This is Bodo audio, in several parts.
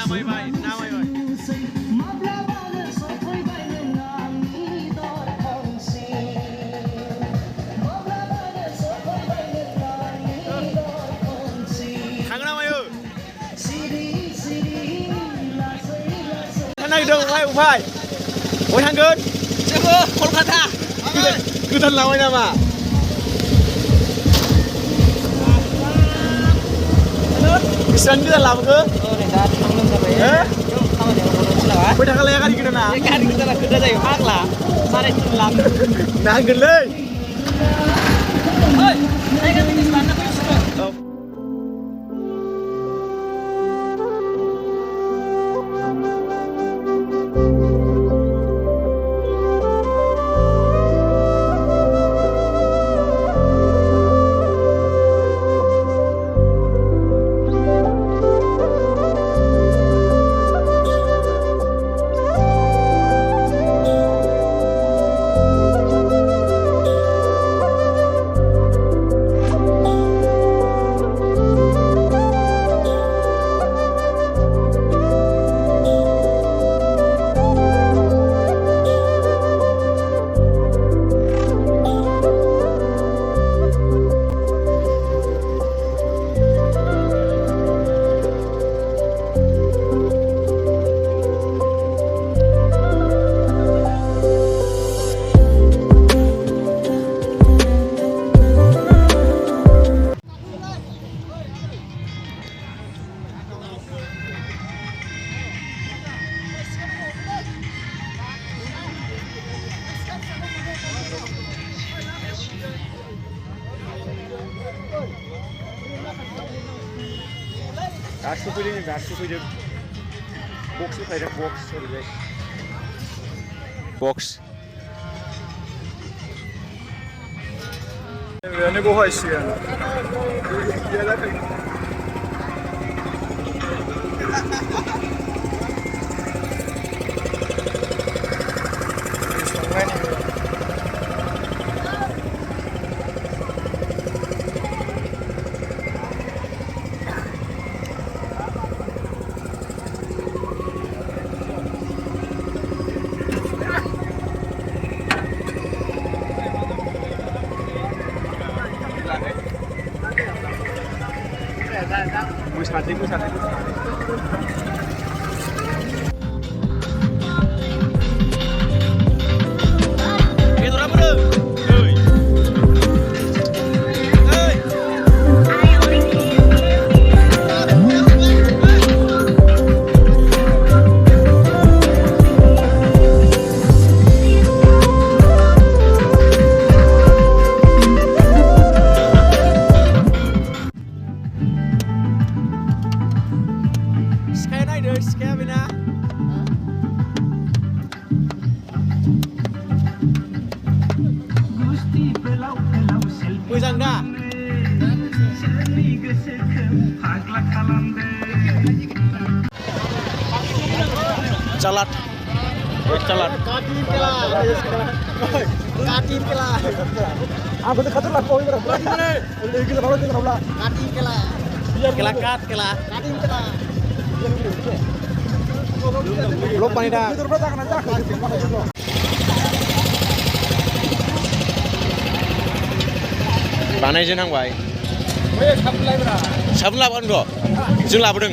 pwibai, na pwibai. Thằng nào mày ơi? Thằng này đâu mày không phải. Ôi thằng gần. Siapa? Kolkata. Cứ thân nào anh em à? Kesan kita lah ke? Oh, nekat. Belum sampai ya. Sama dia urus lah. Beda kali ya kan kita na. Ya kan kita lah kerja dari hak lah. Sare lam. Nah gele. Oi, saya kan di sana aku suka. Dasu fैदों box fैदों box ओरैजाय box बेयावनो बहायसिगोन Gue santai. Itu apa bro? Moजां दा calat katin kela aku tuh katur lah kau ini kita baru kita belah katin kela katin kela belum pani dah बानायजे नांबाय साबोन लाबोगोन र' जों लाबोदों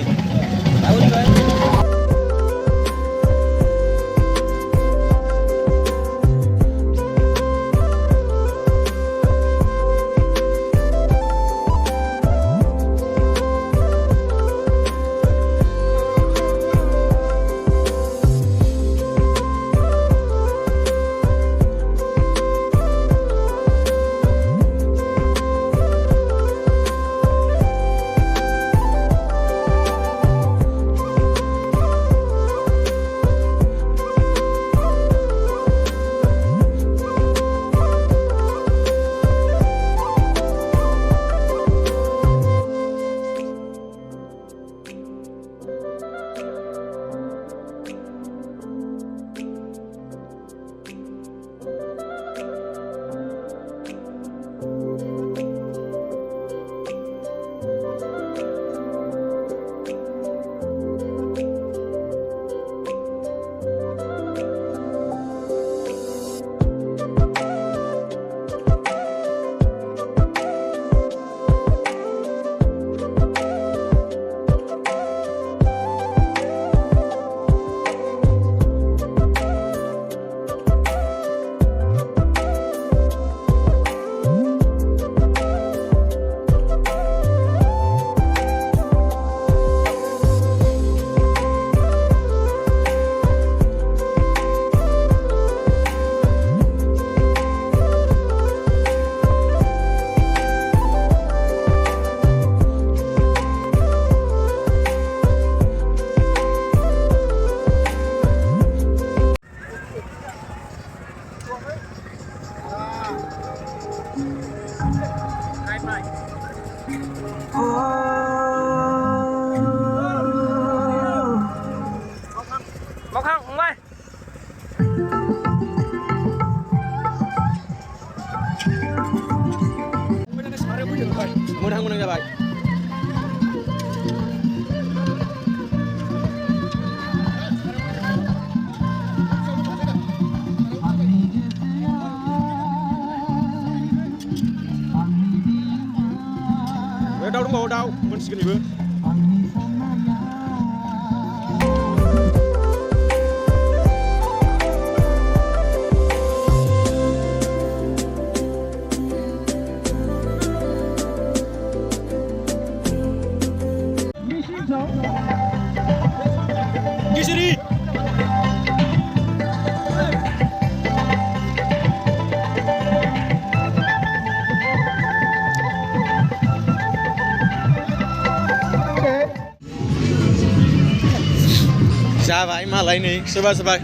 जाबाय मालाय नै सोरबा सोरबा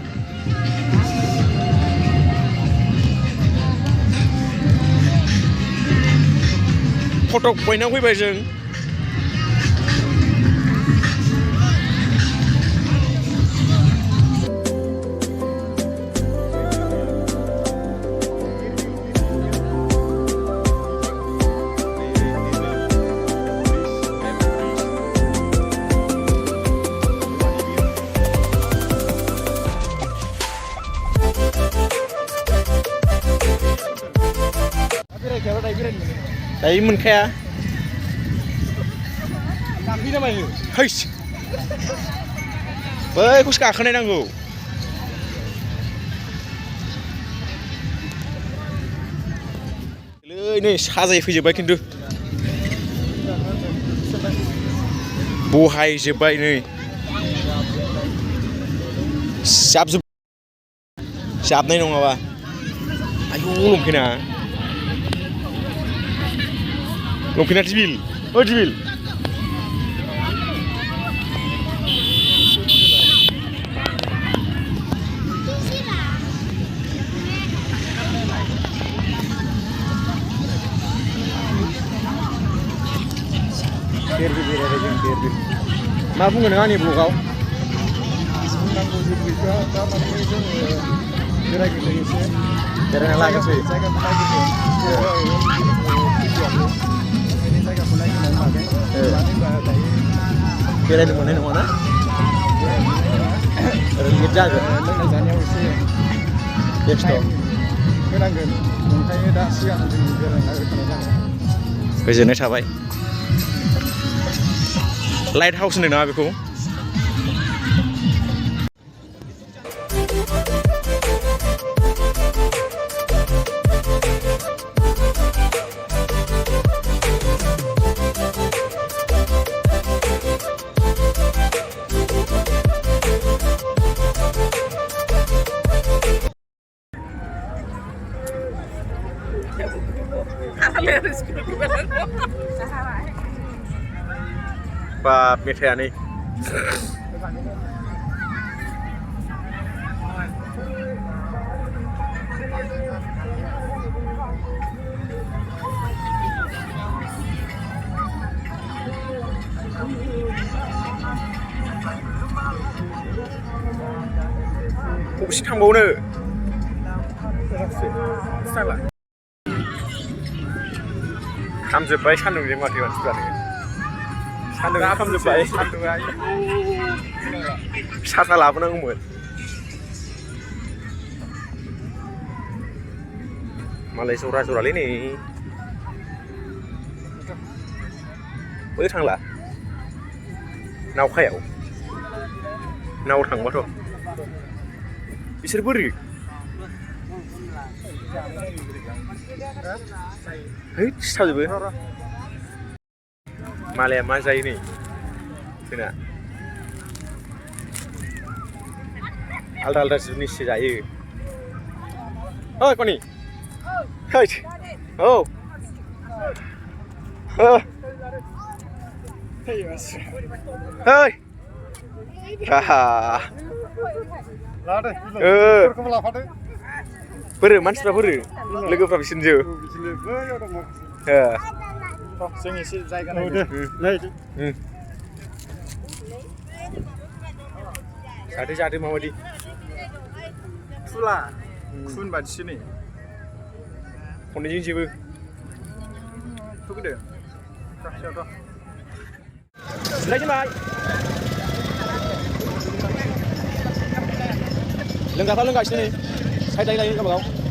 फटक बयनाव फैबाय जों दायो मोनखाया हैस बैखौसो गाखोनाय नांगौ नै साजायफैजोब्बाय खिन्थु बहायजोब्बाय नै जाबनाय नङाबा आयौ लंपेना Dhirbeel, oh Dhirbeel. Dhirbeel. Ma bukan dengan ini blog kau? Jalan lagi sih. बेरायनो मोननाय नङा ना ओरैनो लेट जागोन लोंनाय जानायाव एसे बेस्थ' होनांगोन ओंखायनो दा सिगां जों बेरायना होखानाय जागोन गोजोननाय थाबाय लाइट हाउस होनदों नामा बेखौ Pak media nih. Kok sih थांबावनो? खामजोब्बाय सान्दुंजों माथो मानसिफ्रानो सान्दुंजों खामजोब्बाय साथा लाबोनांगौमोन मालाय जरा जरालै नै बै थांला नावखायाव नाव थांबाथ' बिसोर बोरै है सिथाबजोबो मालाया मा जायो नै जोंना आलदा आलदा जिनिससो जायो ओइ कनि है औ hey बोरो मानसिफ्रा बोरो लोगोफ्रा बिसोरजों जों एसे जायगा जादो जादो माबायदि फुला खुन बादिसो नै खननैजों जेबो थुगोदो जिरायजेनबाय लोंग्राफ्रा लोंगासिनो नै साइड लायै लायै गावबागाव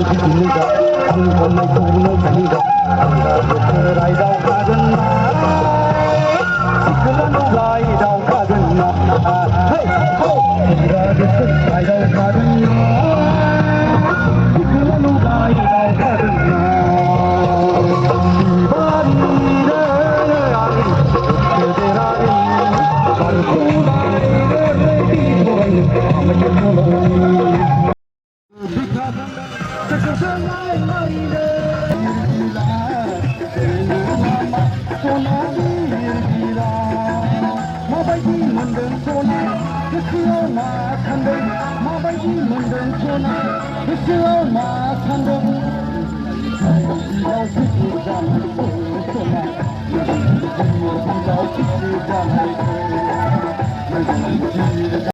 थांखिनिगा आं हरनायखौनो जानिगा आंना गोसो रायदावखागोन ना सिखोलानो रायदावखागोन ना आंना गोसो रायदावखागोन ना सिखोलानो रायदावखागोन ना बारिनो आं गोसोदेरागोन बारखौ नायनो रेडि फरायनो माबायदि मोनदों सना गोसोआव मा सान्दों माबायदि मोनदों सना गोसोआव मा सान्दों दिनाव फैगौ जानायखौ सना दिनाव फैगौ जानायखौ